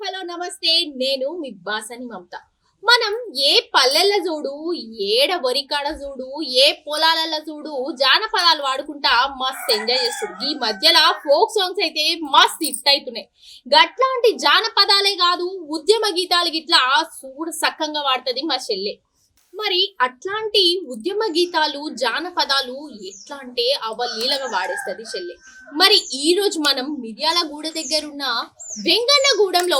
Hello నమస్తే. నేను మీ బాసని మమత. మనం ఏ పల్లెల్లో చూడు, ఏడ వరికాడ చూడు, ఏ పొలాలలో చూడు జానపదాలు వాడుకుంటా మస్తు ఎంజాయ్ చేస్తుంది. ఈ మధ్యలో ఫోక్ సాంగ్స్ అయితే మస్తు హిట్ అవుతున్నాయి. గట్లాంటి జానపదాలే కాదు, ఉద్యమ గీతాలు గిట్లా చూడు సక్కంగా వాడుతుంది మా చెల్లె. మరి అట్లాంటి ఉద్యమ గీతాలు జానపదాలు ఎట్లా అంటే అవలీలగా వాడేస్తుంది చెల్లె. మరి ఈ రోజు మనం మిర్యాలగూడ దగ్గరున్న వెంగన్నగూడెంలో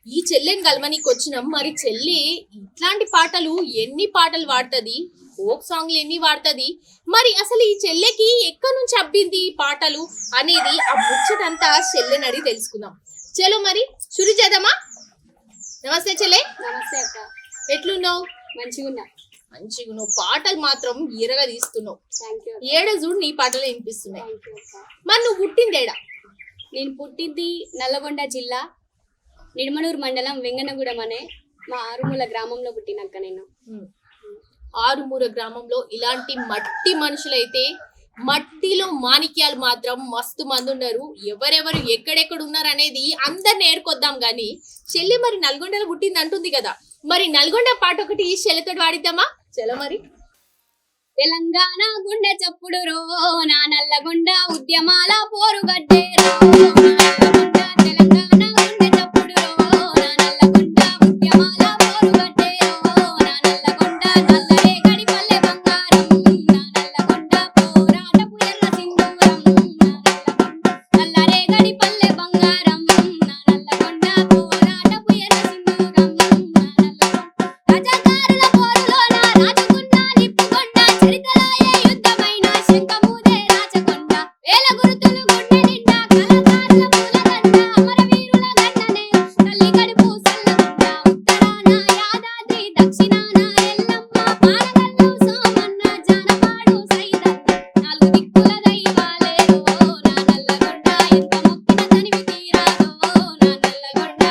ఈ చెల్లెని కలమనికి వచ్చినాం. మరి చెల్లి ఇట్లాంటి పాటలు ఎన్ని పాటలు వాడుతుంది, ఫోక్ సాంగ్లు ఎన్ని వాడుతుంది, మరి అసలు ఈ చెల్లెకి ఎక్కడి నుంచి అబ్బింది ఈ పాటలు అనేది ఆ ముచ్చటంతా చెల్లెని అడిగి తెలుసుకుందాం. చలో మరి శురు చేద్దామా. నమస్తే చెల్లె. నమస్తే అక్క. ఎట్లున్నావు? మంచిగున్నా. మంచిగా పాటలు మాత్రం ఎరగా తీస్తున్నావు. ఏడ చూడు నీ పాటలు వినిపిస్తున్నాయి. మరి నువ్వు పుట్టింది ఏడా? నేను పుట్టింది నల్లగొండ జిల్లా నిడమనూరు మండలం వెంగన్నగూడెం అనే మా ఆరుమూల గ్రామంలో పుట్టినక్క నేను. ఆరుమూల గ్రామంలో ఇలాంటి మట్టి మనుషులైతే మట్టిలో మాణిక్యాలు మాత్రం మస్తు మంది ఉన్నారు. ఎవరెవరు ఎక్కడెక్కడ ఉన్నారు అనేది అందరిని ఏర్కొద్దాం గాని చెల్లి మరి నల్గొండలో పుట్టింది అంటుంది కదా, మరి నల్గొండ పాట ఒకటి చెల్లెతో వాడిద్దామా? చలో మరి. తెలంగాణ గుండె చప్పుడు రో నా నల్లగొండ ఉద్యమాల పోరుగడ్డే రో. తెలంగాణ గుండె చప్పుడు రో నా నల్లగొండ ఉద్యమాల పోరుగడ్డే రో. నా నల్లగొండ నల్లరే గడి పల్లె బంగారం. నా నల్లగొండ పోరాటపు ఎర్ర సింధూరం. నా నల్లరే గడి పల్లె బంగారం. నా నల్లగొండ పోరాటపు ఎర్ర సింధూరం. నా నల్లగొండ రజాకారుల పోరులోన రాజుకున్న నిప్పుకొండ. చరితరాయే యుద్ధమైన శంఖమూదే రాచకొండ. వేల గురుతులు గుండె నిండా కళాకారుల పూలదండ. అమరవీరుల గన్ననే తల్లి కడుపు సల్లగుండ. ఉత్తరాన యాదాద్రి, దక్షిణాన ఎల్లమ్మ, పాలగల్లు సోమన్న, జానపాడు సైదన్న. నాలుగు దిక్కుల దైవాలే రో నా నల్లగొండ. ఎంత మొక్కిన తనివి తీరాదో నా నల్లగొండ.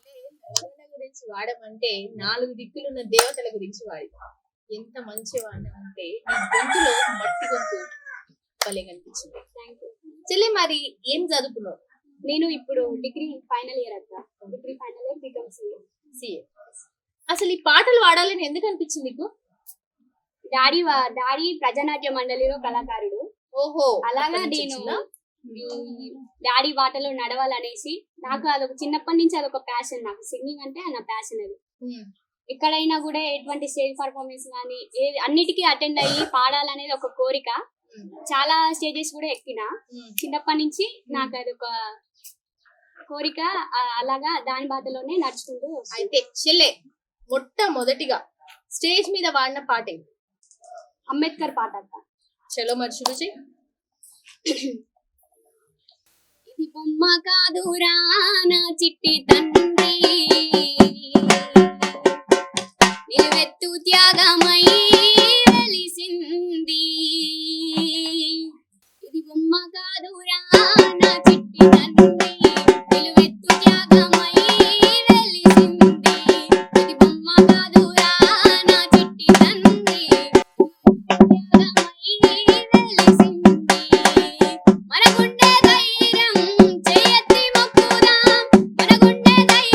నల్గొండ గురించి వాడమంటే నాలుగు దిక్కులున్న దేవతల గురించి వాడి ఎంత మంచి వాడినంటే నీ గొంతులో మట్టి గొంతు భలే కనిపించింది. చెల్లి మరి ఏం చదువుకున్నావు? నేను ఇప్పుడు డిగ్రీ ఫైనల్ ఇయర్ అక్క. Degree final year BCom CA. అసలు ఈ పాటలు వాడాలని ఎందుకు అనిపించింది నీకు? డాడీ ప్రజానాట్య మండలిలో కళాకారుడు. ఓహో, అలాగా నేను డాడీ బాటలో నడవాలనేసి నాకు అదొక చిన్నప్పటి నుంచి అదొక ప్యాషన్. నాకు సింగింగ్ అంటే నా ప్యాషన్. అది ఎక్కడైనా కూడా ఎటువంటి స్టేజ్ పర్ఫార్మెన్స్ కానీ అన్నిటికీ అటెండ్ అయ్యి పాడాలనేది ఒక కోరిక. చాలా స్టేజెస్ కూడా ఎక్కిన చిన్నప్పటి నుంచి. నాకు అదొక కోరిక. అలాగా దాని బాటలోనే నడుచుకుంటూ. అయితే చెల్లె మొట్టమొదటిగా స్టేజ్ మీద వాడిన పాట ఏంటి? అంబేద్కర్ పాట అక్క. చలో మరి శురు చెయ్యి. ఇది బొమ్మ కాదురా నా చిట్టి తండ్రి, నిలువెత్తు త్యాగమై వెలిసింది. ఇది బొమ్మ కాదురా నా చిట్టి తండ్రి, నిలువెత్తు త్యాగమై వెలిసింది. ఇది బొమ్మ కాదురా నా చిట్టి తండ్రి, త్యాగమై వెలిసింది. మన గుండె ధైర్యం చేయెత్తి మొక్కుదాం. మన గుండె ధైర్యం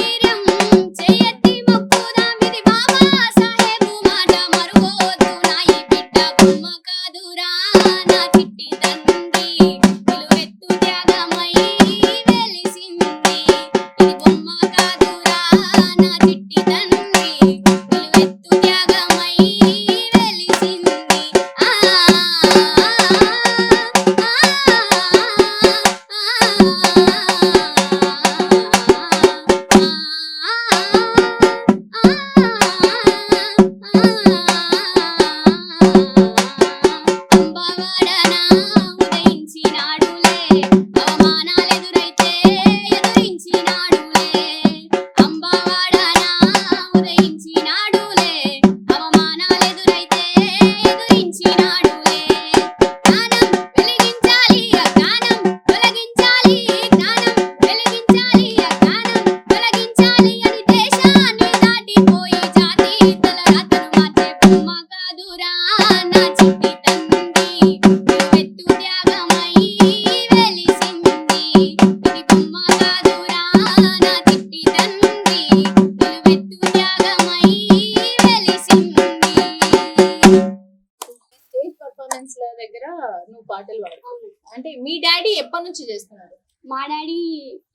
నుంచి చేస్తున్నారు? మా డాడీ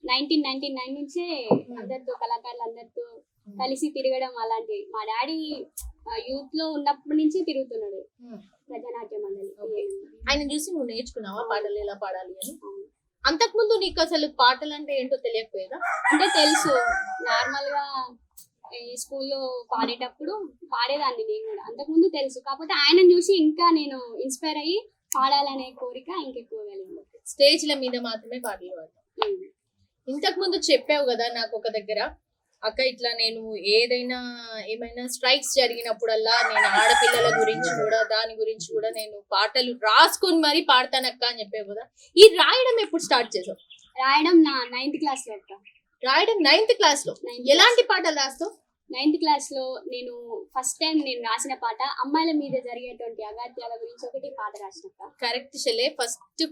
1999 నుంచే అందరితో కళాకారులు అందరితో కలిసి తిరగడం అలాంటివి. మా డాడీ యూత్ లో ఉన్నప్పటి నుంచి తిరుగుతున్నాడు ప్రజానాట్య మండలి. ఆయన చూసి నువ్వు నేర్చుకున్నావా పాటలు ఎలా పాడాలి అని? అంతకుముందు నీకు అసలు పాటలు అంటే ఏంటో తెలియకపోయేదా? అంటే తెలుసు, నార్మల్ గా స్కూల్లో పాడేటప్పుడు పాడేదాన్ని నేను కూడా, అంతకుముందు తెలుసు. కాకపోతే ఆయన చూసి ఇంకా నేను ఇన్స్పైర్ అయ్యి పాడాలనే కోరిక ఇంకెక్కువ కలిగింది. స్టేజ్ల మీద మాత్రమే పాటలు పాడతాను. ఇంతకు ముందు చెప్పావు కదా నాకు ఒక దగ్గర, అక్క ఇట్లా నేను ఏమైనా స్ట్రైక్స్ జరిగినప్పుడల్లా నేను ఆడపిల్లల గురించి కూడా దాని గురించి కూడా నేను పాటలు రాసుకొని మరీ పాడతానక్క అని చెప్పావు కదా. ఈ రాయడం ఎప్పుడు స్టార్ట్ చేసావు? రాయడం నా 9th క్లాస్ లో అక్క. రాయడం 9th క్లాస్ లో? ఎలాంటి పాటలు రాస్తావు? 9th క్లాస్ లో నేను ఫస్ట్ టైం నేను రాసిన పాట అమ్మాయిల మీద జరిగేటువంటి అగాత్యాల గురించి ఒకటి పాట రాసినక్క. కరెక్ట్ చెల్లె.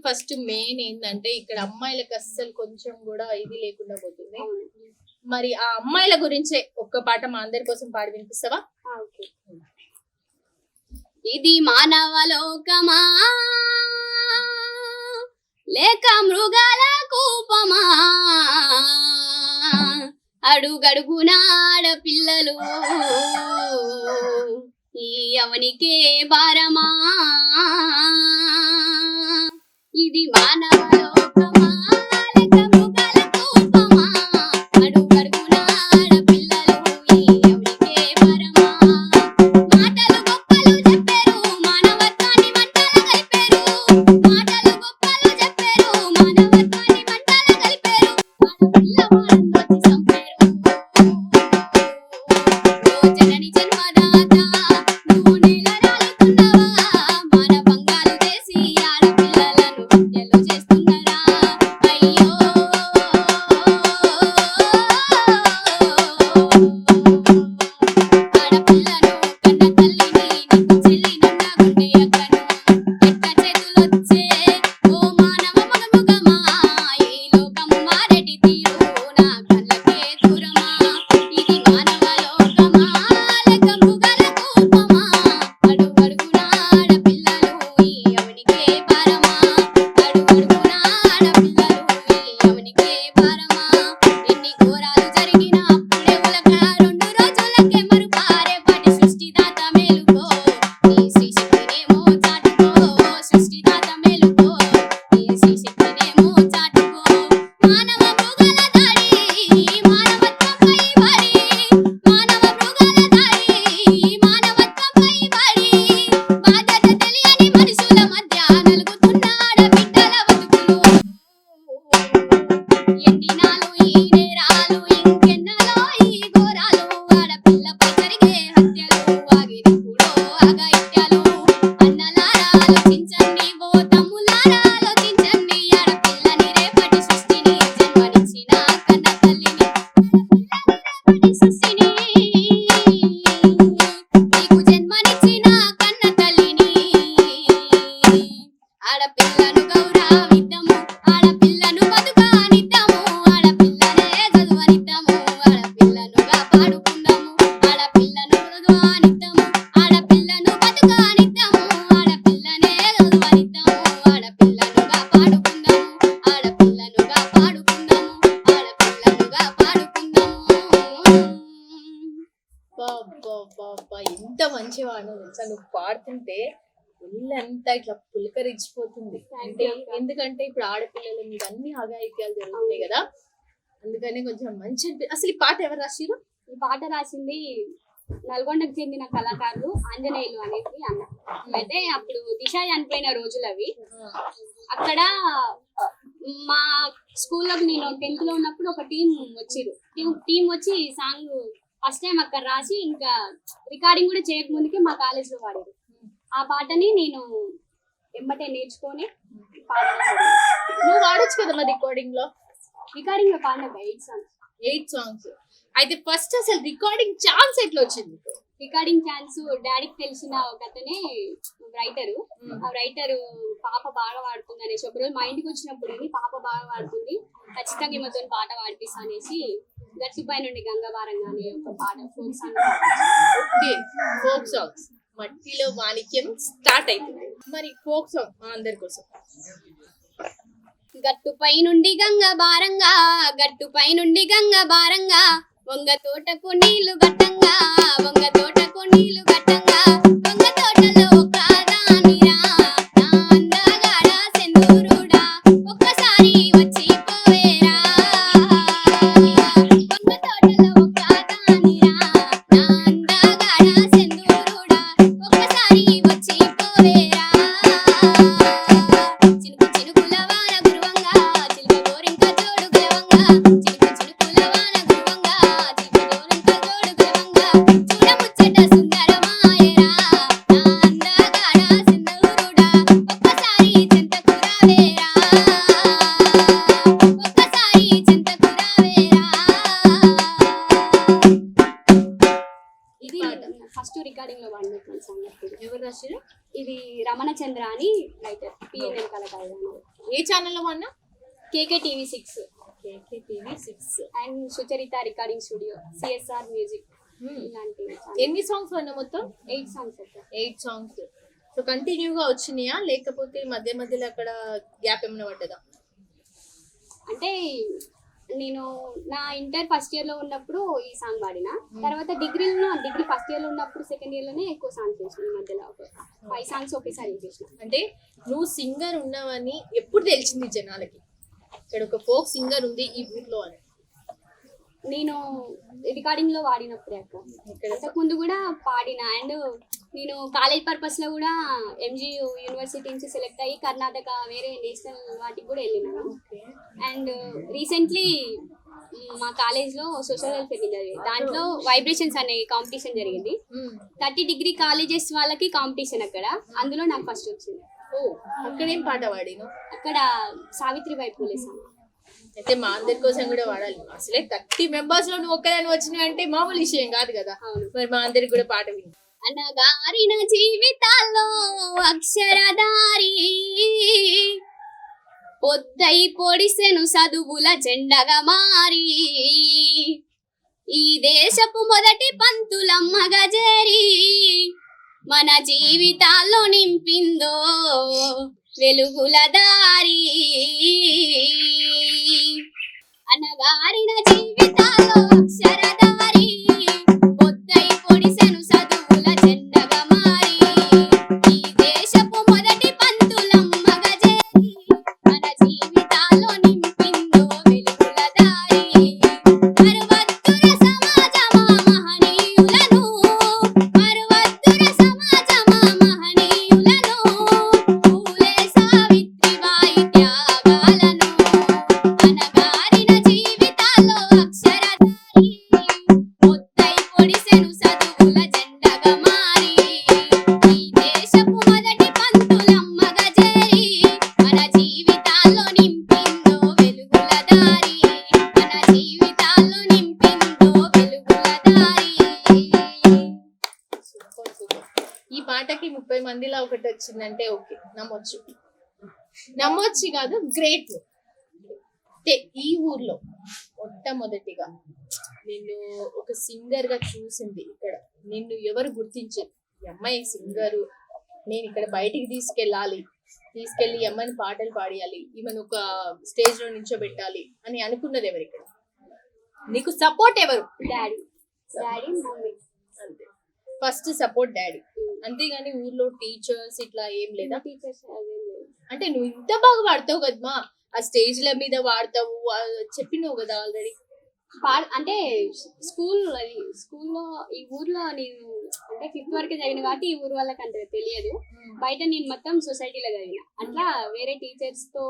ఫస్ట్ మెయిన్ ఏంటంటే ఇక్కడ అమ్మాయిలకు అస్సలు కొంచెం కూడా ఇది లేకుండా పోతుంది. మరి ఆ అమ్మాయిల గురించే ఒక్క పాట మా అందరి కోసం పాడి వినిపిస్తావా? ఇది మానవ లోకమా లేక మృగాల కూపమా, అడుగడుగున ఆడపిల్లలు ఈ అవనికే భారమా. ఇది మానవ లోకమా లేక మృగాల కూపమా, అడుగడుగున ఆడపిల్లలు ఈ అవనికే భారమా. మాటలు గొప్పలు చెప్పారు మానవత్వాన్ని మంటల కలిపారు, మాటలు గొప్పలు చెప్పారు మానవత్వాన్ని మంటల కలిపారు. ఆడపిల్ల వారందొచ్చి చంపారు. ఓ జనని జన్మదాత నువ్వు నేల రాలుతున్నావా, మానభంగాలు చేసి ఆడపిల్లలను హత్యలు చేస్తున్నారా. అయ్యో ఆడపిల్లను కన్న తల్లిని నీకు చెల్లినన్న గుండె అక్కను ఎట్ట చేతులొచ్చే ఓ మానవ మగముగమా, ఈ లోకము మారెటి తీరు నా కళ్ళకే దూరమా. ఇది మానవ లోకమా లేక మృగాల కూపమా, అడుగడుగున ఆడపిల్లలు ఈ అవనికే భారమా, అడుగడుగున ఆడపిల్లలు ఈ అవనికే భారమా. ఎన్ని ఘోరాలు జరిగినా అప్పుడే ఉలక 2 రోజులకే మరుపారేపటి సృష్టిదాత మేలుకో, నీ శ్రీశక్తినేమో చాటుకో, సృష్టిదాత మేలుకో, నీ శ్రీశక్తినేమో చాటుకో. మానవ మృగాల దాడి మానవత్వంపై బడి, మానవ మృగాల దాడి మానవత్వంపై బడి, బాధ్యత తెలియని మనుషుల మధ్య నలుగుతున్న ఆడబిడ్డల బతుకులు. ఎన్నినాలు ఈ నేరాలు ఇంకెన్నాలో ఈ ఘోరాలు, ఆడపిల్లపై జరిగే హత్యలు ఆగినప్పుడో అఘాయిత్యాలు. అన్నలారా ఆలోచించండి, ఓ తమ్ములారా ఆలోచించండి, ఆడపిల్లని రేపటి సృష్టిని జన్మనిచ్చిన కన్న తల్లిని, రేపటి సృష్టిని నీకు జన్మనిచ్చిన కన్న తల్లిని. ఆడపిల్లను గౌరవిద్దాము, ఆడపిల్లను బతుకనిద్దాము, ఆడపిల్లనే చదువనిద్దాము, ఆడపిల్లను కాపాడుకుందాము, ఆడపిల్లను చదువనిద్దాము, ఆడపిల్లను బతుకనిద్దాము, ఆడపిల్లనే చదువనిద్దాము, ఆడపిల్లను కాపాడుకుందాము, ఆడపిల్లను కాపాడుకుందాము, ఆడపిల్లను కాపాడుకుందాము. బాబా ఎంత మంచివాడు తెలుసా. నువ్వు పాడుతుంటే ఒళ్ళంతా ఇట్లా పులకరించిపోతుంది. అంటే ఎందుకంటే ఇప్పుడు ఆడపిల్లల మీద అన్ని అఘాయిత్యాలు జరుగుతున్నాయి కదా, అందుకని కొంచెం మంచి అసలు ఈ పాట ఎవరు రాసిరు? ఈ పాట రాసింది నల్గొండకు చెందిన కళాకారులు ఆంజనేయులు అనేది అన్న. అయితే అప్పుడు దిశ చనిపోయిన రోజులు అవి. అక్కడ మా స్కూల్లో నేను 10th లో ఉన్నప్పుడు ఒక టీం వచ్చిరు. టీం వచ్చి సాంగ్ ఫస్ట్ టైం అక్కడ రాసి ఇంకా రికార్డింగ్ కూడా చేయకముందుకే మా కాలేజ్ లో పాడారు. ఆ పాటని నేను ఎమ్మటే నేర్చుకొని పాడాను. నువ్వు వాడొచ్చు కదా మరి రికార్డింగ్ లో పాడిన 8 సాంగ్స్. అయితే ఫస్ట్ అసలు రికార్డింగ్ ఛాన్స్ ఎట్లా వచ్చింది? రికార్డింగ్ ఛాన్స్ డాడీకి తెలిసిన ఒక అతనే రైటరు. ఆ రైటరు పాప బాగా పాడుతుంది అనేసి ఒకరోజు మా ఇంటికి వచ్చినప్పుడు పాప బాగా పాడుతుంది, ఖచ్చితంగా ఈమెతో పాట పాడిపిస్తా అనేసి గట్టిపై నుండి గంగవారంగా అనే ఒక పాట folk song. Okay, folk songs మట్టిలో మాణిక్యం స్టార్ట్ అవుతుంది. మరి ఫోక్ సాంగ్ మా అందరి కోసం. గట్టుపై నుండి గంగ భారంగా గట్టుపై నుండి గంగ భారంగా వంగ తోటకు నీళ్లు గట్టంగా వంగ తోటకు నీళ్లు గట్టంగా వంగ తోటలో ఒక దానిరా నా అందగాడ సెందూరుడా ఒక్కసారి వచ్చి పోవేరా వంగ తోటలో ఒక దానిరా నా అందగాడ సెందూరుడా ఒక్కసారి వచ్చి పోవేరా చినుకు చినుకుల వాన గురువంగా చిలుక గోరింక జోడు గలవంగా చినుకు చినుకుల వాన గురువంగా చిలుక గోరింక జోడు గలవంగా చూడముచ్చట సుందరమాయరా నా అందగాడ సింధూరుడా ఒక్కసారి చెంతకు రావేరా ఒక్కసారి చెంతకు రావేరా. ఇది ఫస్ట్ రికార్డింగ్ లో వాడినటువంటి సంగతి. ఎవరు రాశారు? ఇది రమణ చంద్ర అని రైటర్ పిఎన్ఎన్ కళాకారుడు ఏ ఛానల్లో అన్నా? KK TV 6 TV 6. And Sucharitha recording studio CSR music ఇలాంటి ఎన్ని సాంగ్స్ అన్నా మొత్తం? 8 సాంగ్స్ అయితే 8 సాంగ్స్. సో కంటిన్యూగా వచ్చినాయా లేకపోతే మధ్య మధ్యలో అక్కడ గ్యాప్ ఏమైనా పడ్డదా? అంటే నేను నా ఇంటర్ ఫస్ట్ ఇయర్ లో ఉన్నప్పుడు ఈ సాంగ్ పాడిన తర్వాత డిగ్రీ ఫస్ట్ ఇయర్ లో ఉన్నప్పుడు సెకండ్ ఇయర్ లోనే ఎక్కువ సాంగ్స్ చేసిన ఈ మధ్యలో 5 సాంగ్స్ ఒకేసారి చేసిన. అంటే నువ్వు సింగర్ ఉన్నావని ఎప్పుడు తెలిసింది జనాలకి ఇక్కడ ఒక ఫోక్ సింగర్ ఉంది ఈ ఊర్లో అని? నేను రికార్డింగ్ లో వాడినప్పుడే అక్క. అంతకు ముందు కూడా పాడిన అండ్ నేను కాలేజ్ పర్పస్ లో కూడా ఎంజీ యూనివర్సిటీ నుంచి సెలెక్ట్ అయ్యి కర్ణాటక వేరే నేషనల్ వాటికి కూడా వెళ్ళినాను. అండ్ రీసెంట్లీ మా కాలేజ్ లో సోషల్ వెల్ఫేర్ జరిగింది. దాంట్లో వైబ్రేషన్స్ అనే కాంపిటీషన్ జరిగింది. 30 డిగ్రీ కాలేజెస్ వాళ్ళకి కాంపిటీషన్ అక్కడ. అందులో నాకు ఫస్ట్ వచ్చింది. ఓ, అక్కడ ఏం పాట వాడిను? అక్కడ సావిత్రిబాయి పూలే సాంగ్. అయితే మా అందరి కోసం కూడా వాడాలి. అసలే 30 మెంబర్స్ లో నువ్వు ఒక్కదాని వచ్చినావు అంటే మామూలు విషయం కాదు కదా. మరి మా అందరికి కూడా పాట విను. అనగారిన జీవితాల్లో అక్షరధారి పొద్దై పొడిసెను చదువుల జెండగా మారి ఈ దేశపు మొదటి పంతులమ్మగా చేరి మన జీవితాల్లో నింపిందో వెలుగుల దారి. అనగారిన జీవితాల్లో అక్షరధారి పొద్దై పొడిసెను చదువుల జెండగా మారి ఈ దేశపు మొదటి పంతులమ్మగా చేరి మన జీవితాల్లో నింపిందో వెలుగుల దారి. మరువద్దుర సమాజమా మహనీయులను మరువద్దుర సమాజమా మహనీయులను పూలే సావిత్రిబాయి త్యాగాలను. అనగారిన జీవితాల్లో అక్షరధారి పొద్దై పొడిసెను చదువుల జెండగా మారి ఈ దేశపు మొదటి పంతులమ్మగా చేరి మన జీవితాల్లో నింపిందో వెలుగుల దారి. మన జీవితాల్లో నింపిందో వెలుగుల దారి. Super super. ఈ పాటకి 30 మందిలా ఒకటి వచ్చిందంటే ఓకే, నమ్మొచ్చు కాదు, గ్రేట్. ఈ ఊర్లో మొట్టమొదటిగా నిన్ను ఒక సింగర్ గా చూసింది ఇక్కడ, నిన్ను ఎవరు గుర్తించారు? ఈ అమ్మాయి సింగరు, నేను ఇక్కడ బయటికి తీసుకెళ్ళి ఈ అమ్మాయిని పాటలు పాడియాలి, ఈమెను ఒక స్టేజ్ లో నించోబెట్టాలి అని అనుకున్నది ఎవరు ఇక్కడ? నీకు సపోర్ట్ ఎవరు? Daddy mummy. అంతే, ఫస్ట్ సపోర్ట్ డాడీ. అంతేగాని ఊర్లో టీచర్స్ ఇట్లా ఏం లేదా? టీచర్స్ అదేం లేదు. అంటే నువ్వు ఇంత బాగా పాడతావు కదమ్మా, ఆ స్టేజ్ల మీద వాడతావు చెప్పినావు కదా ఆల్రెడీ. అంటే స్కూల్లో ఈ ఊర్లో నేను అంటే 5th వరకు చదివిన కాబట్టి ఈ ఊరు వాళ్ళకి అంత తెలియదు. బయట నేను మొత్తం సొసైటీలో చదివిన. అట్లా వేరే టీచర్స్ తో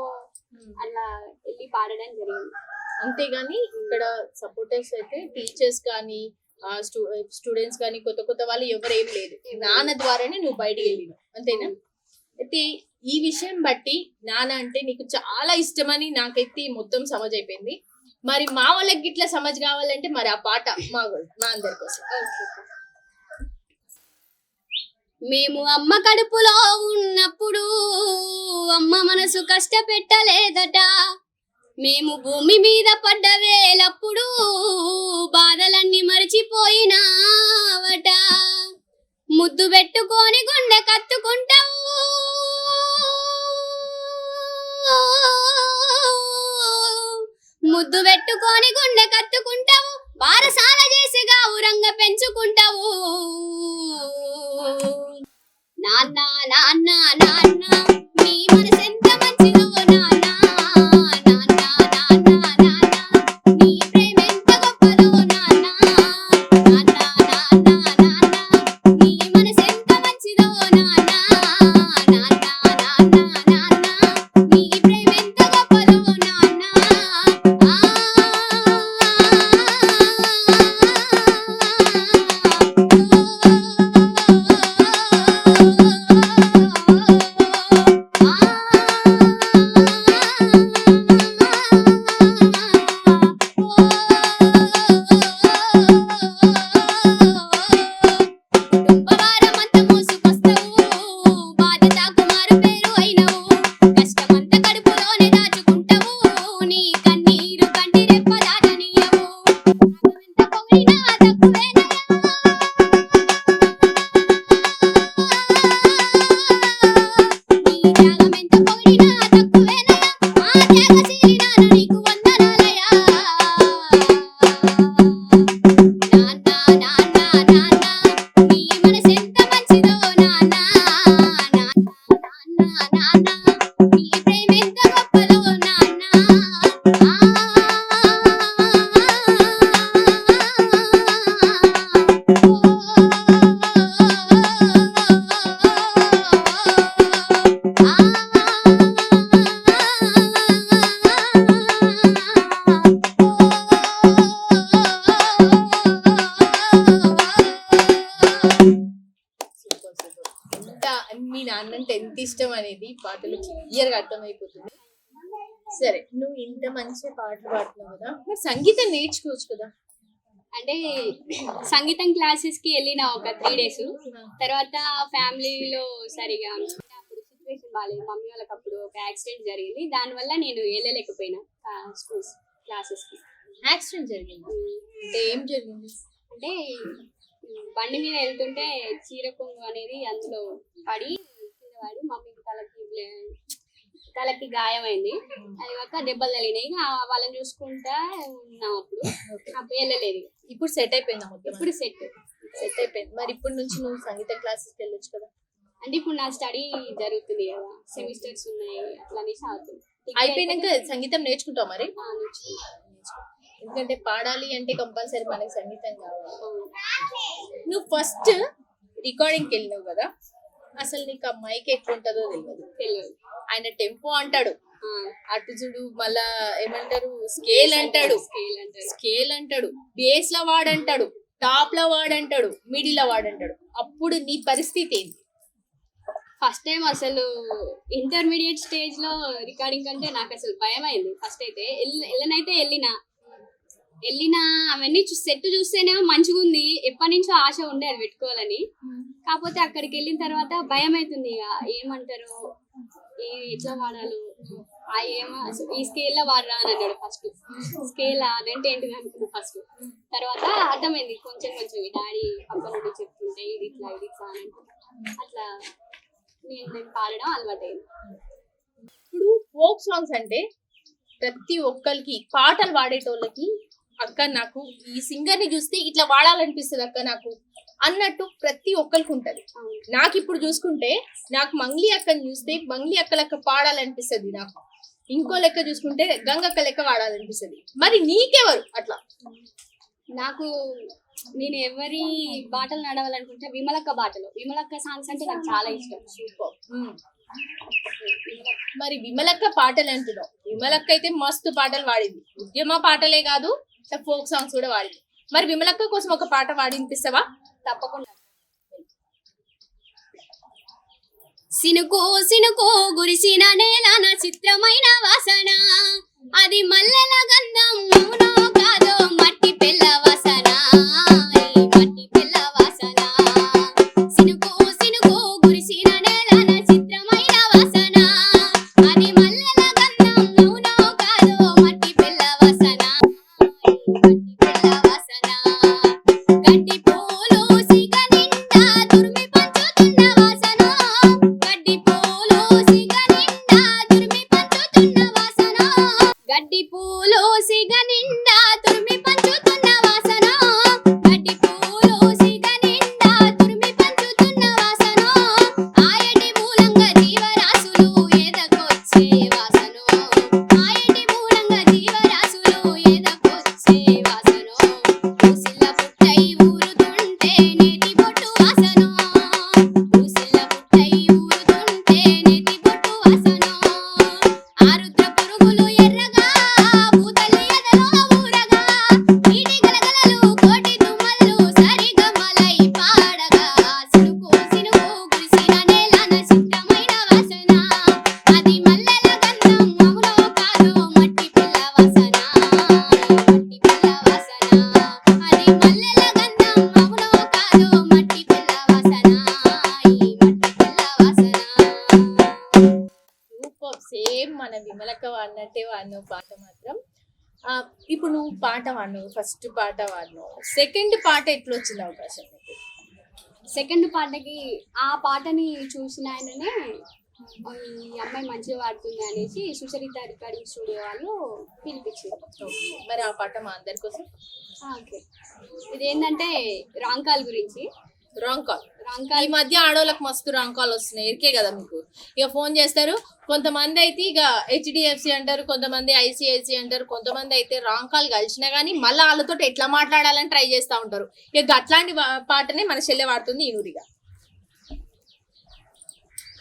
అలా వెళ్ళి పాడడం జరిగింది. అంతేగాని ఇక్కడ సపోర్టర్స్ అయితే టీచర్స్ కానీ స్టూడెంట్స్ కానీ కొత్త వాళ్ళు ఎవరేం లేదు, నాన్న ద్వారానే నువ్వు బయటికి వెళ్ళినావు అంతేనా? అయితే ఈ విషయం బట్టి నాన్న అంటే నీకు చాలా ఇష్టమని నాకైతే మొత్తం సమజ్ అయిపోయింది. మరి మా వాళ్ళకి ఇట్లా సమజ్ కావాలంటే మరి ఆ పాట మా అందరి కోసం. మేము అమ్మ కడుపులో ఉన్నప్పుడు అమ్మ మనసు కష్టపెట్టలేదట. మేము భూమి మీద పడ్డ వేలప్పుడు బాధలన్నీ మరిచిపోయినావట. ముద్దు పెట్టుకొని గుండె కత్తుకుంటావు ముద్దు పెట్టుకొని గుండె కత్తుకుంటావు బారసాల చేసిగా ఊరంగ పెంచుకుంటావు నాన్న నాన్న నాన్న నీ మనసెంత మంచిదో నాన్న నాన్న నాన్న నాన్న నీ ప్రేమ ఎంత గొప్పదో నాన్న నాన్న నాన్న నాన్న నీ మనసెంత మంచిదో నాన్న నాన్న నాన్న నాన్న నీ ప్రేమ ఎంత గొప్పదో నాన్న కుటుంబవారమంతా మోసుకొస్తావు బాధ్యత కుమారు పేరు అయినవు కష్టమంతా కడుపులోనే దాచుకుంటావు నీ కన్నీరు కంటి రెప్ప దాటనీయవు ఎంత పొగిడినా తక్కువేనయ్యా నీ త్యాగం ఎంత పొగిడినా తక్కువేనయ్యా ఆ త్యాగశీలినాను నీకు వందనాలయ్యా నాన్న నాన్న నాన్న నీ మనసెంత మంచిదో నాన్న నాన్న నాన్న నాన్న నీ ప్రేమ ఎంత గొప్పదో నాన్న సూపర్ సూపర్. ఎంత మీ నాన్నంటే ఎంత ఇష్టం అనేది పాటలు క్లియర్ గా అర్థమైపోతుంది. సరే, నువ్వు ఇంత మంచి పాటలు పాడుతున్నావు కదా, మరి సంగీతం నేర్చుకోవచ్చు కదా. అంటే సంగీతం క్లాసెస్ కి వెళ్ళిన ఒక 3 days తర్వాత ఫ్యామిలీలో సరిగా అప్పుడు సిచ్యువేషన్ బాగాలేదు మమ్మీ వాళ్ళకి అప్పుడు ఒక యాక్సిడెంట్ జరిగింది దానివల్ల నేను వెళ్ళలేకపోయినా స్కూల్స్ క్లాసెస్ కి యాక్సిడెంట్ జరిగింది అంటే ఏం జరిగింది? అంటే బండి మీద వెళ్తుంటే చీర కొంగు అనేది అందులో పడి కింద పడి మమ్మీకి తలకి గాయమైంది అది కాక దెబ్బలు తగిలినాయి ఇక వాళ్ళని చూసుకుంటా ఉన్నాం అప్పుడు వెళ్ళలేదు ఇప్పుడు సెట్ అయిపోయిందా మొత్తం? ఇప్పుడు సెట్ అయిపోయింది. మరి ఇప్పుడు నుంచి నువ్వు సంగీత క్లాసెస్కి వెళ్ళొచ్చు కదా. అంటే ఇప్పుడు నా స్టడీ జరుగుతుంది కదా సెమిస్టర్స్ ఉన్నాయి అట్లా అనేసి అవుతుంది అయిపోయినాక సంగీతం నేర్చుకుంటావు మరి? నేర్చుకుంటా. ఎందుకంటే పాడాలి అంటే కంపల్సరీ మనకి సంగీతం కావాలి. నువ్వు ఫస్ట్ రికార్డింగ్కి వెళ్ళినావు కదా, అసలు నీకు ఆ మైక్ ఎట్లుంటుందో తెలియదు. ఆయన టెంపో అంటాడు, అటు చూడు మళ్ళా ఏమంటారు స్కేల్ అంటాడు, బేస్ లో వాడంటాడు, టాప్ లో వాడంటాడు, మిడిల్ లో వాడంటాడు. అప్పుడు నీ పరిస్థితి ఏంటి? ఫస్ట్ టైం అసలు ఇంటర్మీడియట్ స్టేజ్ లో రికార్డింగ్ అంటే నాకు అసలు భయం అయింది. ఫస్ట్ అయితే వెళ్ళినా అవన్నీ సెట్ చూస్తేనేమో మంచిగా ఉంది, ఎప్పటి నుంచో ఆశ ఉండే అది పెట్టుకోవాలని. కాకపోతే అక్కడికి వెళ్ళిన తర్వాత భయం అవుతుంది, ఇక ఏమంటారు ఎట్లా వాడాలి ఈ స్కేల్ లో వాడరా అని అన్నాడు. ఫస్ట్ స్కేల్ అదంటే ఏంటిది అనుకున్నా ఫస్ట్. తర్వాత అర్థమైంది కొంచెం డాడీ పక్క నుండి చెప్తుంటే ఇది ఇట్లా అని అట్లా నేను పాడడం అలవాటైంది. ఇప్పుడు ఫోక్ సాంగ్స్ అంటే ప్రతి ఒక్కరికి పాటలు పాడేటోళ్ళకి అక్క నాకు ఈ సింగర్ ని చూస్తే ఇట్లా వాడాలనిపిస్తుంది అక్క నాకు అన్నట్టు ప్రతి ఒక్కరికి ఉంటది. నాకు ఇప్పుడు చూసుకుంటే నాకు మంగ్లీ అక్కని చూస్తే మంగ్లీ అక్క లెక్క పాడాలనిపిస్తుంది, నాకు ఇంకో లెక్క చూసుకుంటే గంగక్క లెక్క వాడాలనిపిస్తుంది. మరి నీకెవరు అట్లా? నాకు నేను ఎవరి బాటలు నడవాలనుకుంటే విమలక్క సాంగ్స్ అంటే నాకు చాలా ఇష్టం. సూపర్. మరి విమలక్క పాటలు అంటున్నావు, విమలక్క అయితే మస్తు పాటలు పాడింది, ఉద్యమ పాటలే కాదు ఫోక్ సాంగ్స్ కూడా పాడింది. మరి విమలక్క కోసం ఒక పాట పాడి వినిపిస్తావా? తప్పకుండా. సినుకో సినుకో గురిసిన నేలన చిత్రమైన వాసన అది మల్లెల గంధం అవునో కాదో మట్టి పిల్ల వాసన ఈ మట్టి పిల్ల వాసన సినుకో సినుకో గురిసిన నేలన చిత్రమైన వాసన అది మల్లెల గంధం అవునో కాదో మట్టి పిల్ల వాసన మట్టి పిల్ల వాసన గడ్డి పూలు సిగ నిండా దుర్మి పంచుతున్న వాసన గడ్డి పూలు సిగ నిండా దుర్మి పంచుతున్న వాసన గడ్డి పూలు సిగ పాడినావు పాట మాత్రం. ఆ, ఇప్పుడు నువ్వు పాట పాడినావు, ఫస్ట్ పాట పాడినావు, సెకండ్ పాట ఎట్లా వచ్చింది అవకాశం నీకు? సెకండ్ పాటకి ఆ పాటని చూసిన ఆయననే ఈ అమ్మాయి మంచిగా పాడుతుంది అనేసి సుచరిత రికార్డింగ్ స్టూడియో వాళ్ళు పిలిపించారు. Okay. మరి ఆ పాట మా అందరి కోసం. ఓకే, ఇదేంటంటే రాంగ్ కాల్ గురించి. Wrong call. రాంగ్ ఈ కాల్ మధ్య ఆడోళ్ళకి మస్తు రాంగ్ కాల్ వస్తున్నాయి, ఎరికే కదా మీకు. ఇక ఫోన్ చేస్తారు, కొంతమంది అయితే ఇక హెచ్డిఎఫ్సి అంటారు, కొంతమంది ఐసిఐసి అంటారు, కొంతమంది అయితే రాంగ్ కాల్ కలిసినా కానీ మళ్ళీ వాళ్ళతో ఎట్లా మాట్లాడాలని ట్రై చేస్తూ ఉంటారు. ఇక అట్లాంటి పాటనే మన చెల్లె వాడుతుంది ఈనూరిగా.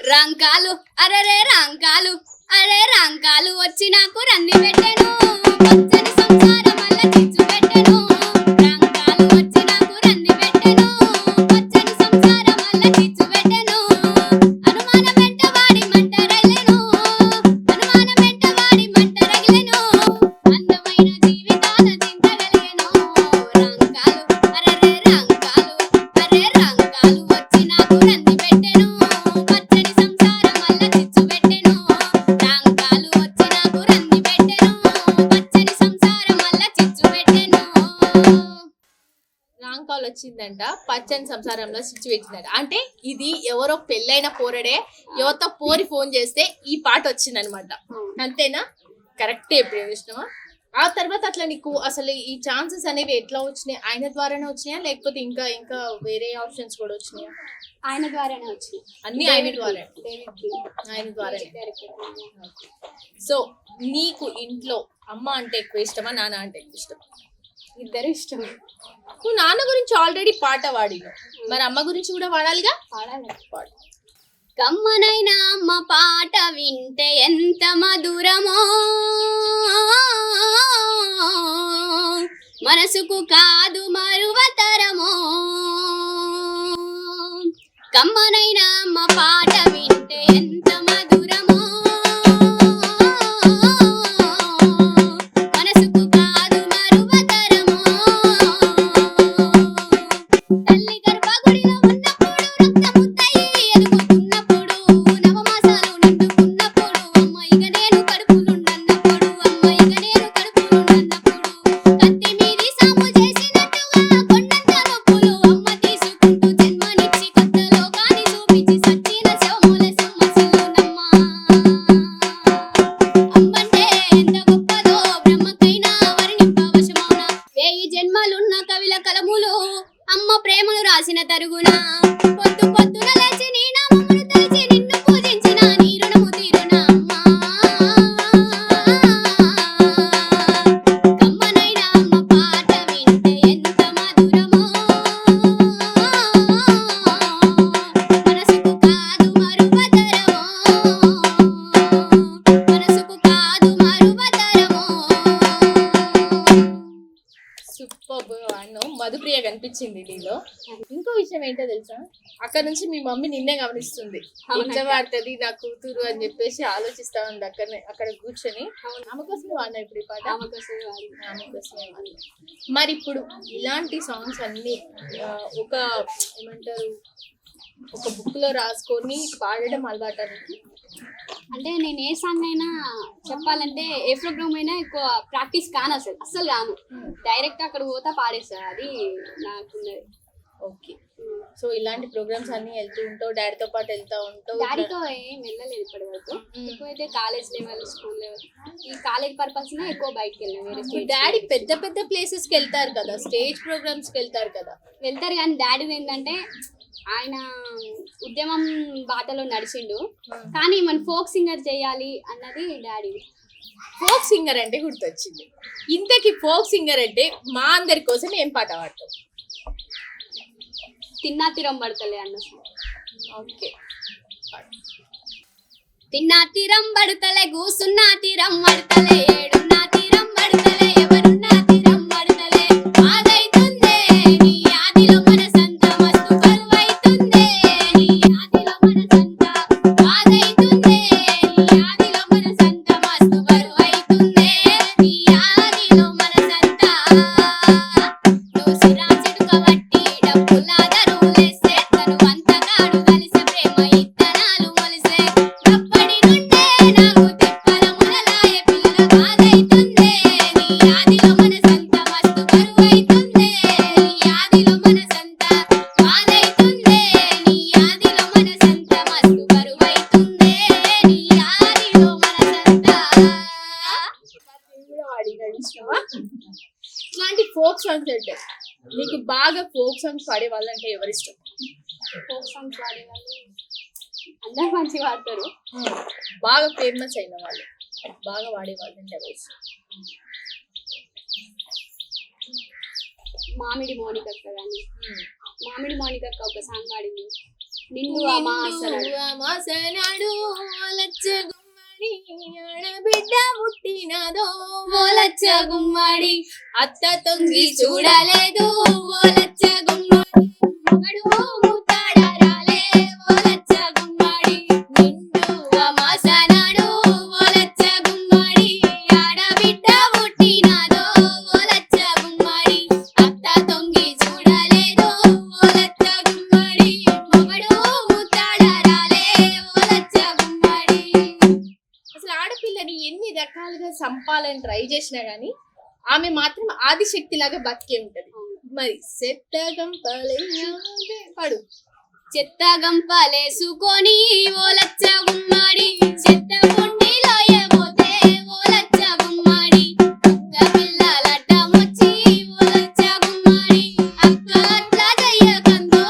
రంకాలు అరరే రంకాలు అరే రంకాలు వచ్చి నాకు రంది పెట్టెను పచ్చని సంసారం వల్ల చిచ్చు పెట్టెను రంకాలు వచ్చి నాకు రంది పెట్టెను పచ్చని సంసారం వల్ల చిచ్చు పెట్టెను అనుమానం వెంట వాడి మంట రగిలెను అనుమానం వెంట వాడి మంట రగిలెను అందమైన జీవితాన చింతగలిగెను రంకాలు అరరే రంకాలు అరే రంకాలు వచ్చి నాకు రంది పెట్టెను పచ్చని సంసారం వల్ల చిచ్చు పెట్టెను రంకాలు వచ్చి నాకు రంది పెట్టెను పచ్చని సంసారం వల్ల చిచ్చు పెట్టెను. రాంగ్ కాల్ వచ్చిందంట, పచ్చని సంసారంలో స్విచ్ పెట్టిందంట. అంటే ఇది ఎవరో పెళ్ళైన పోరడే ఎవరితో పోరి ఫోన్ చేస్తే ఈ పాట వచ్చిందనమాట. అంతేనా? కరెక్టే ప్రవేశనమా? ఆ తర్వాత అట్లా నీకు అసలు ఈ ఛాన్సెస్ అనేవి ఎట్లా వచ్చినాయి? ఆయన ద్వారానే వచ్చినాయా లేకపోతే ఇంకా ఇంకా వేరే ఆప్షన్స్ కూడా వచ్చినాయా? ఆయన ద్వారానే వచ్చింది. అన్ని ఆయన ద్వారా. డేవిడ్కి ఆయన ద్వారానే. సో నీకు ఇంట్లో అమ్మ అంటే ఎక్కువ ఇష్టమా, నాన్న అంటే ఎక్కువ ఇష్టమా? ఇద్దరు ఇష్టం. నువ్వు నాన్న గురించి ఆల్రెడీ పాట వాడిను, మరి అమ్మ గురించి కూడా వాడాలిగా. పాడాలి. పాడు. కమ్మనైన అమ్మ పాట వింటే ఎంత మధురమో మనసుకు కాదు మరువతరమో కమ్మనైన అమ్మ పాట వింటే ఎంత మధురమో మనసుకు కాదు మరువతరమో తల్లి గర్భగుడిలో ఉన్నప్పుడు రక్తముద్దయి ఎదుగుతున్నప్పుడు నవమాసాలు నిండుకున్నప్పుడు అమ్మాయిగ నేను కడుపులుండన్నప్పుడు అమ్మాయిగ నేను కడుపులుండన్నప్పుడు కత్తి మీది సాము చేసినట్టుగా కొండంత నొప్పులు అమ్మ తీసుకుంటూ జన్మనిచ్చి కొత్త లోకాన్ని చూపించి సచ్చిన శవముల సమ్మసిల్లునమ్మ అమ్మంటే ఎంత గొప్పదో బ్రహ్మకైనా వర్ణింపవశమౌన వేయి జన్మలున్న కవిల కలములు అమ్మ ప్రేమను రాసిన తరుగున పొద్దు పొద్దున లేచి నీ నామమును తలిచి నిన్ను పూజించిన నీ రుణము తీరునా అమ్మా కమ్మనైన అమ్మ పాట వింటే ఎంత మధురమో మనసుకు కాదు మరువతరమో మనసుకు కాదు మరువతరమో. సూపర్ వాడిను. మధుప్రియ కనిపించింది నీలో. ఇంకో విషయం ఏంటో తెలుసా, అక్కడ నుంచి మీ మమ్మీ నిన్నే గమనిస్తుంది. ఎట్లా వాడుతుంది నా కూతురు అని చెప్పేసి ఆలోచిస్తా ఉంది అక్కడ కూర్చొని. ఆమె కోసమే వాడినా ఇప్పుడు ఈ పాట. ఆమె కోసమే వాడినా. మరి ఇప్పుడు ఇలాంటి సాంగ్స్ అన్ని ఒక ఏమంటారు, ఒక బుక్ లో రాసుకొని పాడడం అలవాటు అనేది? అంటే నేను ఏ సాంగ్ అయినా చెప్పాలంటే ఏ ప్రోగ్రామ్ అయినా ఎక్కువ ప్రాక్టీస్ కాను, అస్సలు కాను. డైరెక్ట్ అక్కడ పోతా పాడేస్తా, అది నాకున్నది. ఓకే. సో ఇలాంటి ప్రోగ్రామ్స్ అన్ని వెళ్తూ ఉంటావు, డాడీతో పాటు వెళ్తా ఉంటావు? డాడీతో ఏం వెళ్ళలేదు ఇప్పటి వరకు. ఎక్కువైతే కాలేజ్ లెవెల్, స్కూల్ లెవెల్, ఈ కాలేజ్ పర్పస్ ఎక్కువ బయటకు వెళ్ళాను. వేరే స్టేట్ డాడీ పెద్ద పెద్ద ప్లేసెస్ కి వెళ్తారు కదా, స్టేజ్ ప్రోగ్రామ్స్ కి వెళ్తారు కదా. వెళ్తారు, కానీ డాడీ ఏంటంటే ఆయన ఉద్యమం బాటలో నడిచిండు, కానీ మన ఫోక్ సింగర్ చేయాలి అన్నది డాడీ. ఫోక్ సింగర్ అంటే గుర్తొచ్చింది. ఇంతకీ ఫోక్ సింగర్ అంటే మా అందరి కోసం ఏం పాట పాడతావు? తిన్నా తీరం పడతలే అన్న. ఓకే. తిన్నా తీరం పడతలే, కూసున్నా తీరం పడతలే, ఏడున్నా తీరం పడతలే, ఎవరున్నా తీరం పడతలే, ఆదైతుందే నీ ఆదిలో మనసంతా మస్తు కరువైతుందే నీ ఆదిలో మనసంతా ఆదైతుందే నీ ఆదిలో మనసంతా మస్తు కరువైతుందే నీ ఆదిలో మనసంతా నువ్వు సిరాచిడు కబట్టి డబ్బులా దరువులేస్తే తను వంతగాడు కలిసి ప్రేమ ఇత్తనాలు మొలిసే అప్పటి నుండే నాకు తిప్పల మునలాయ పిల్లల బాధ ఇట్లాంటి ఫోక్ సాంగ్స్ అంటే నీకు బాగా ఫోక్ సాంగ్స్ పాడే వాళ్ళంటే ఎవరిష్టం? ఫోక్ సాంగ్స్ పాడేవాళ్ళు అందరు మంచిగా పాడతారు. బాగా ఫేమస్ అయిన వాళ్ళు, బాగా వాడే వాళ్ళంటే ఎవరిష్టం? మామిడి మౌనికక్క కానీ, మామిడి మౌనికక్క ఒక సాంగ్ పాడింది, నిన్ను అమాసనాడు లచ్చ గుమ్మడి ఆడబిడ్డ పుట్టినదో ఓలచ్చ గుమ్మడి అత్త తొంగి చూడలేదు ఓలచ్చ గుమ్మడి మగడు ముత్తాడారాలే ఓలచ్చ గుమ్మడి నిండు అమాసనాడు ఓలచ్చ గుమ్మడి ఆడబిడ్డ పుట్టినదో ఓలచ్చ గుమ్మడి అత్త తొంగి చూడలేదు ఓలచ్చ గుమ్మడి మగడు ముత్తాడారాలే ఓలచ్చ గుమ్మడి. అసలు ఆడపిల్లని ఎన్ని రకాలుగా సంపాలని ట్రై చేసినా గానీ ఆమె మాత్రం ఆదిశక్తి లాగా బతికే ఉంటది. మరి సెత్తగం పడు చెత్త గంపలేసుకొని ఓలచ్చ గుమ్మడి చెత్త పొండిలో ఏమోతే ఓలచ్చ గుమ్మడి అక్క పిల్లలడ్డమొచ్చి ఓలచ్చ గుమ్మడి అక్క అట్ల చెయ్యకందో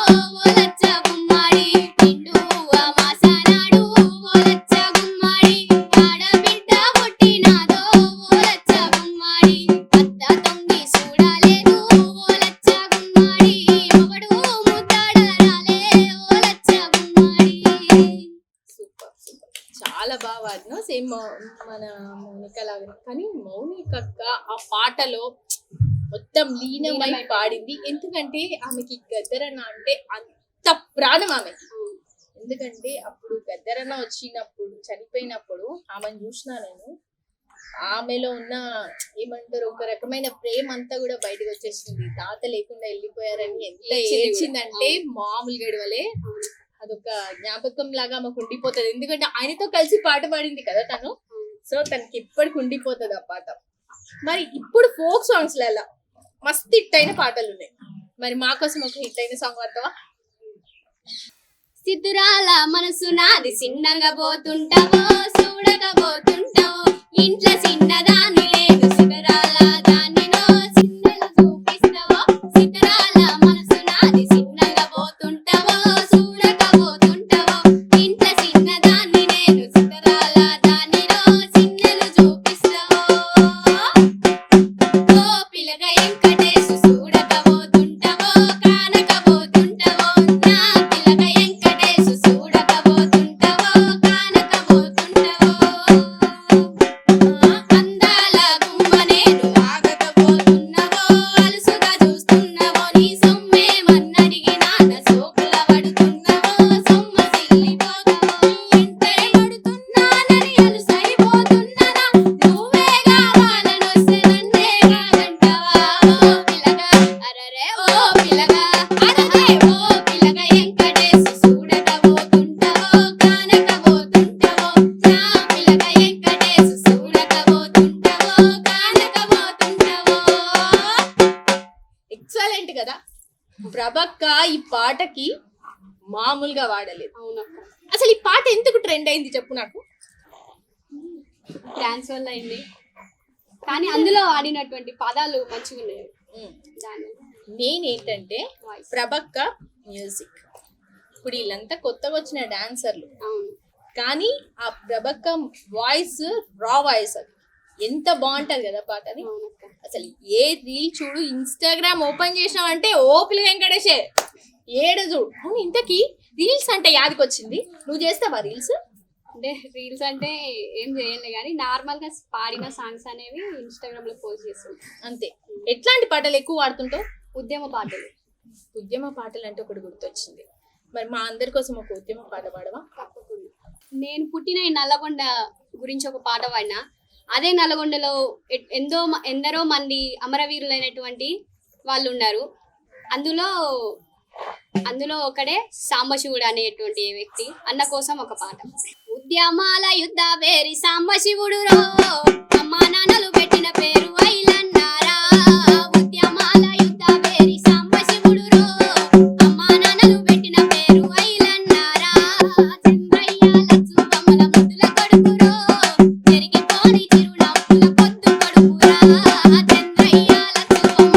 ఓలచ్చ గుమ్మడి నిండు అమాసనాడు ఓలచ్చ గుమ్మడి ఆడబిడ్డ పుట్టినాదో ఓలచ్చ గుమ్మడి అత్త తొంగి చూడలేదు ఓలచ్చ గుమ్మడి మొగడు ముద్దాడరాలే ఓలచ్చ గుమ్మడి. సూపర్ సూపర్, చాలా బాగా వాడినావు. సేమ్ మన మౌనిక లాగా. కానీ మౌనిక అక్క ఆ పాటలో మొత్తం లీనమై పాడింది. ఎందుకంటే ఆమెకి గద్దరన్న అంటే అంత ప్రాణం ఆమె. ఎందుకంటే అప్పుడు గద్దరన్న వచ్చినప్పుడు చనిపోయినప్పుడు ఆమెను చూసినా నేను, ఆమెలో ఉన్న ఏమంటారు ఒక రకమైన ప్రేమ అంతా కూడా బయటకు వచ్చేసింది. తాత లేకుండా వెళ్ళిపోయారని ఎంత ఏడ్చిందంటే మామూలుగా గడవలే. అదొక జ్ఞాపకం లాగా ఆమెకు ఉండిపోతుంది. ఎందుకంటే ఆయనతో కలిసి పాట పాడింది కదా తను, సో తనకి ఇప్పటికి ఉండిపోతుంది ఆ పాట. మరి ఇప్పుడు ఫోక్ సాంగ్స్ లలో మస్తు హిట్ అయిన పాటలు ఉన్నాయి. మరి మా కోసం ఒక హిట్ అయిన సాంగ్ వాడతావా? సిద్ధురాల మనసు నాది సిన్నగా పోతుంటావో చూడకపోతుంటావో ఇంట్లో చిన్నదాన్ని లేదు సిద్ధరాల దానిలో సిన్నలు చూపిస్తావో సిద్ధరాల మనసు నాది సిన్నగా పోతుంటావో చూడకపోతుంటావో ఇంట్లో చిన్నదాన్ని నేను సిద్ధరాల దానిలో సిన్నలు చూపిస్తావో ఓ పిల్లగ వెంకటేశు చూడకపోతుంటావో కానకపోతుంటావో నా పిల్లగ వెంకటేశు చూడకపోతుంటావో కానకపోతుంటావో అందాల గుమ్మ నేను ఆగకపోతున్నావో అలుసుగా చూస్తున్నావో నీ సొమ్మేమన్నడిగినా నా సోకుల పడుతున్నావో సొమ్మ సిల్లిపోతావో ఎంతై పడుతున్నానని అలుసైపోతున్నానా నువ్వే కావాలనొస్తే నన్నే కాదంటావా ఓ పిల్లగా అరరే ఓ పిల్లగా అరరే ఓ పిల్లగా వెంకటేశు చూడకపోతుంటావో కానకపోతుంటావో నా పిల్లగా వెంకటేశు చూడకపోతుంటావో కానకపోతుంటావో. ఎక్సలెంట్ కదా. ప్రభక్క ఈ పాటకి మామూలుగా వాడలేదు. అవునక్క, అసలు ఈ పాట ఎందుకు ట్రెండ్ అయింది చెప్పు నాకు. డాన్స్ వల్ల అయింది కానీ అందులో ఆడినటువంటి పదాలు మంచిగా ఉన్నాయి. దాని నేనేంటంటే వాయిస్ ప్రభక్క మ్యూజిక్, ఇప్పుడు వీళ్ళంతా కొత్తగా వచ్చిన డాన్సర్లు, అవును కానీ ఆ ప్రభక్క వాయిస్ రా వాయిస్ అది ఎంత బాగుంటది కదా పాట అది. అవునక్క. అసలు ఏ రీల్ చూడు, ఇన్స్టాగ్రామ్ ఓపెన్ చేసినావంటే ఓ పిల్ల వెంకటేషే ఏడ చూడు. అవును, ఇంతకీ రీల్స్ అంటే యాదికొచ్చింది, నువ్వు చేస్తావా రీల్స్? అంటే రీల్స్ అంటే ఏం చేయలే కానీ నార్మల్ గా పాడిన సాంగ్స్ అనేవి ఇన్స్టాగ్రామ్ లో పోస్ట్ చేస్తాం అంతే. ఎట్లాంటి పాటలు ఎక్కువ వాడుతుంటావు? ఉద్యమ పాటలు. ఉద్యమ పాటలు అంటే ఒకటి గుర్తొచ్చింది. మరి మా అందరి కోసం ఒక ఉద్యమ పాట పాడవా? తప్పకుండా. నేను పుట్టిన ఈ నల్లగొండ గురించి ఒక పాట పాడినా. అదే నల్లగొండలో ఎందరో మంది అమరవీరులైనటువంటి వాళ్ళు ఉన్నారు. అందులో ఒకడే సాంబశివుడు అనేటువంటి వ్యక్తి. అన్న కోసం ఒక పాట. ఉద్యమాల యుద్ధ పేరి సాంబశివుడు రో అమ్మా నాన్నలు పెట్టిన పేరు ఐలన్నారా. ఉద్యమాల యుద్ధ పేరి సాంబశివుడు రో అమ్మా నాన్నలు పెట్టిన పేరు ఐలన్నారా. చంద్రయ్య లచ్చు కమల ముద్దుల కొడుకురో జరిగిపోని చిరునవ్వుల పొద్దు కొడుకురా. చంద్రయ్య లచ్చు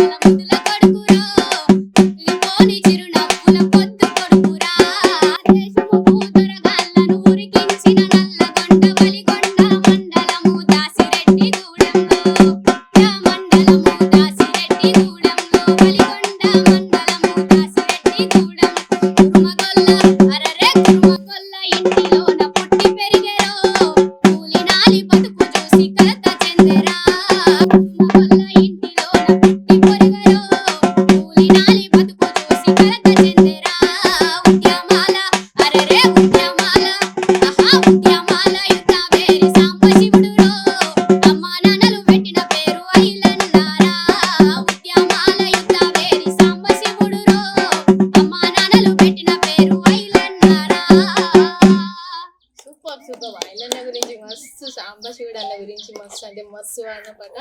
మస్తు వాడిన పాట.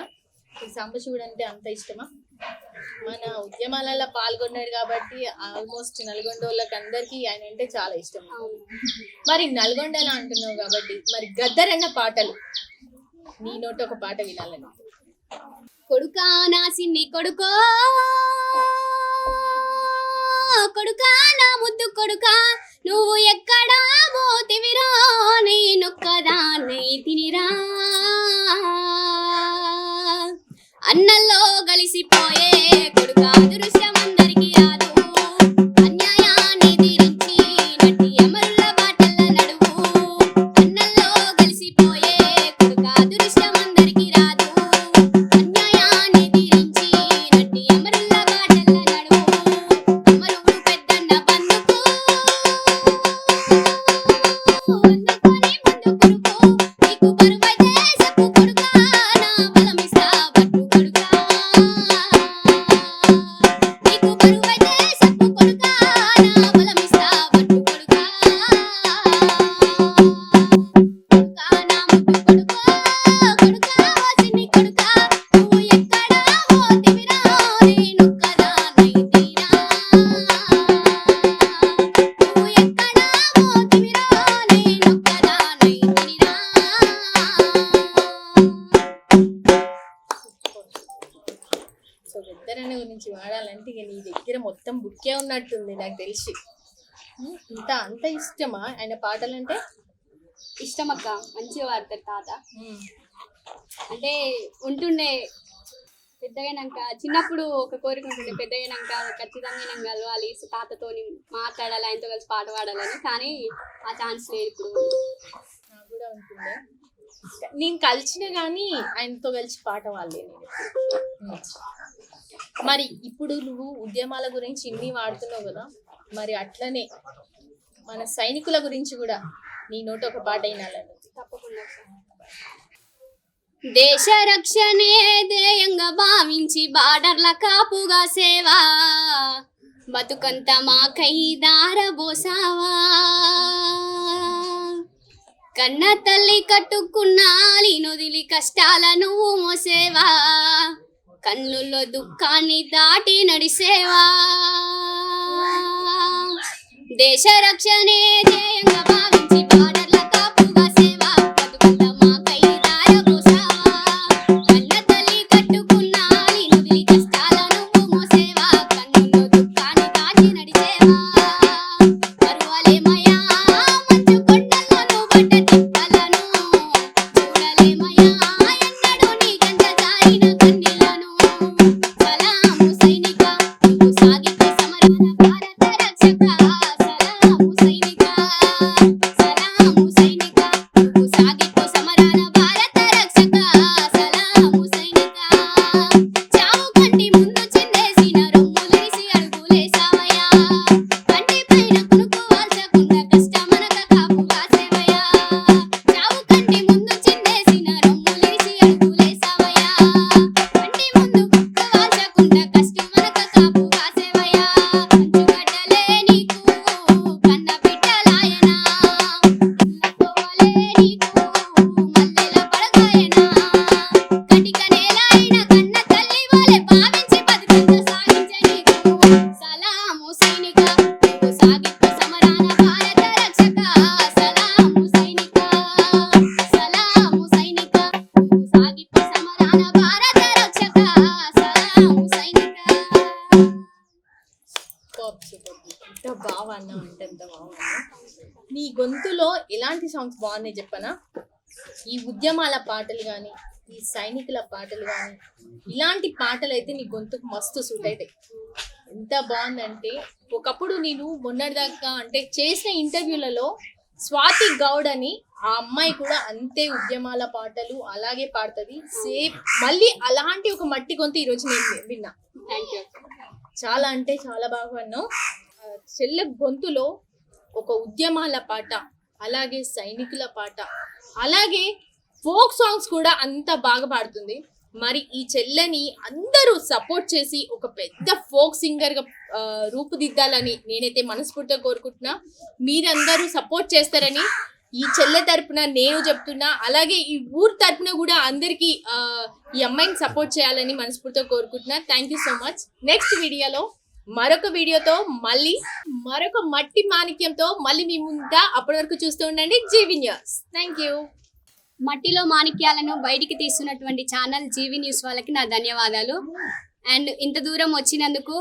ఈ సాంబశివుడు అంటే అంత ఇష్టమా? మన ఉద్యమాలలో పాల్గొన్నాడు కాబట్టి ఆల్మోస్ట్ నల్గొండ వాళ్ళకి అందరికి ఆయన అంటే చాలా ఇష్టం. మరి నల్గొండలో అంటున్నావు కాబట్టి మరి గద్దరన్న పాటలు నీ నోట ఒక పాట వినాలని. కొడుకా నా సిన్ని కొడుకో కొడుకా నా ముద్దు కొడుకా నువ్వు ఎక్కడా పోతివిరా నేనొక్కదాన్నై తినిరా అన్నల్లో కలిసిపోయే కొడుకా దృశ్యం అందరికి రాదు అన్యాయాన్ని తీరించి నటి అమరుల బాటల నడువు అన్నల్లో కలిసిపోయే కొడుకా దృశ్యం అందరికి రాదు అన్యాయాన్ని తీరించి నటి అమరుల బాటల నడువు అమరుడు పెద్దన్న బందుకు అందుకొని ముందు కొడుకు నీకు బరువైతే చెప్పు కొడుకా నా బలమిస్తా పట్టు కొడుకా నీకు బరువైతే చెప్పు కొడుకా నా బలమిస్తా పట్టు కొడుకా కొడుకా నా ముద్దు కొడుకో కొడుకా సిన్ని కొడుకా నువ్వు ఎక్కడా పోతివిరా నేనొక్కదాన్నై తీరా నువ్వు ఎక్కడా పోతివిరా నేనొక్కదాన్నై తినిరా సో గద్దరన్న గురించి వాడాలంటే ఇక నీ దగ్గర మొత్తం బుక్కే ఉన్నట్టుంది నాకు తెలిసి. అంత ఇష్టమా ఆయన పాటలంటే? ఇష్టమక్క మంచిగా వాడతారు తాత అంటే ఉంటుండే పెద్దగైనాక చిన్నప్పుడు ఒక కోరిక ఉంటుండే పెద్దగైనాక ఖచ్చితంగా నేను కలవాలి తాతతోని మాట్లాడాలి ఆయనతో కలిసి పాట పాడాలని కానీ ఆ ఛాన్స్ లేదు ఇప్పుడు నాకు కూడా ఉంటుండే. నేను కలిసిన కానీ ఆయనతో కలిసి పాట వాళ్ళే నేను. మరి ఇప్పుడు నువ్వు ఉద్యమాల గురించి ఇన్ని వాడుతున్నావు కదా, మరి అట్లనే మన సైనికుల గురించి కూడా నీ నోట ఒక పాట అయినాలని. తప్పకుండా దేశ రక్షణే ధ్యేయంగా భావించి బార్డర్ల కాపుగా సేవా బతుకంత మాకై దారబోసావా కన్న తల్లి కట్టుకున్నాలి నొదిలి కష్టాల నువ్వు మోసేవా కన్నుల్లో దుఃఖాన్ని దాటి నడిసేవా దేశ రక్షణే ధ్యేయంగా భావించి బార్డర్ల కాపుగా సేవా బతుకంత మాకై దారబోసావా కన్న తల్లి కట్టుకున్నాలి నొదిలి కష్టాల నువ్వు మోసేవా కన్నుల్లో దుఃఖాన్ని దాటి నడిసేవా పరువలేమయా మంచు కొండల్లో నువ్వు పడ్డ తిప్పలను చూడలేమయా ఎన్నడూ నీకంట జారిన కన్నీళ్లను సలాము సైనిక నువ్వు సాగిపో సమరాన భారత రక్షక సలాము సైనిక సలాము సైనిక నువ్వు సాగిపో సమరాన భారత రక్షక సలాము సైనిక చావు కంటి ముందు చిందేసిన రొమ్ములేసి అడుగులేసావయ్యా కంటి పైన కునుకు వాల్చకుండా కష్టమనక కాపు కాసేవయ్యా చావు కంటి ముందు చిందేసిన రొమ్ములేసి అడుగులేసావయ్యా కంటి ముందు కునుకు వాల్చకుండా కష్టమనక కాపు కాసేవయ్యా కంచుగడ్డలే నీకు కన్న బిడ్డలాయనా కోవలే నీకు మల్లెల పడగాయనా కటిక నేలైన కన్న తల్లి వలె భావించి బతుకంత సాగించే నీకు సలాము సైనిక నువ్వు సాగిపో సమరాన భారత రక్షక సలాము సైనిక సలాము సైనిక నువ్వు సాగిపో సమరాన భారత రక్షక సలాము సైనిక ఎంత బాగా అన్నావు అంటే ఎంత బాగా. నీ గొంతులో ఎలాంటి సాంగ్స్ బాగున్నాయి చెప్పనా? ఈ ఉద్యమాల పాటలు కానీ ఈ సైనికుల పాటలు కానీ ఇలాంటి పాటలు అయితే నీ గొంతుకు మస్తు సూట్ అవుతాయి. ఎంత బాగుందంటే ఒకప్పుడు నేను మొన్నటిదాకా అంటే చేసిన ఇంటర్వ్యూలలో స్వాతి గౌడ్ అని ఆ అమ్మాయి కూడా అంతే ఉద్యమాల పాటలు అలాగే పాడుతుంది సేమ్. మళ్ళీ అలాంటి ఒక మట్టి గొంతు ఈరోజు నేను విన్నా. థ్యాంక్ యూ చాలా అంటే చాలా బాగా అన్నావు. చెల్లె గొంతులో ఒక ఉద్యమాల పాట అలాగే సైనికుల పాట అలాగే ఫోక్ సాంగ్స్ కూడా అంత బాగా పాడుతుంది. మరి ఈ చెల్లెని అందరూ సపోర్ట్ చేసి ఒక పెద్ద ఫోక్ సింగర్ గా రూపుదిద్దాలని నేనైతే మనస్ఫూర్తిగా కోరుకుంటున్నా. మీరందరూ సపోర్ట్ చేస్తారని ఈ చెల్లె తరపున నేను చెప్తున్నా, అలాగే ఈ ఊరు తరపున కూడా అందరికి ఈ అమ్మాయిని సపోర్ట్ చేయాలని మనస్ఫూర్తిగా కోరుకుంటున్నా. Thank you so much. Next వీడియోలో మరొక వీడియోతో మళ్ళీ మరొక మట్టి మాణిక్యంతో మళ్ళీ మీ ముందా. అప్పటి వరకు చూస్తూ ఉండండి జీవి న్యూస్. Thank you. మట్టిలో మాణిక్యాలను బయటికి తీస్తున్నటువంటి ఛానల్ జీవి న్యూస్ వాళ్ళకి నా ధన్యవాదాలు. అండ్ ఇంత దూరం వచ్చినందుకు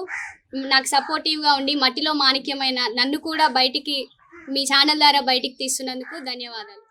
నాకు సపోర్టివ్గా ఉండి మట్టిలో మాణిక్యమైన నన్ను కూడా బయటికి మీ ఛానల్ ద్వారా బయటికి తీస్తున్నందుకు ధన్యవాదాలు.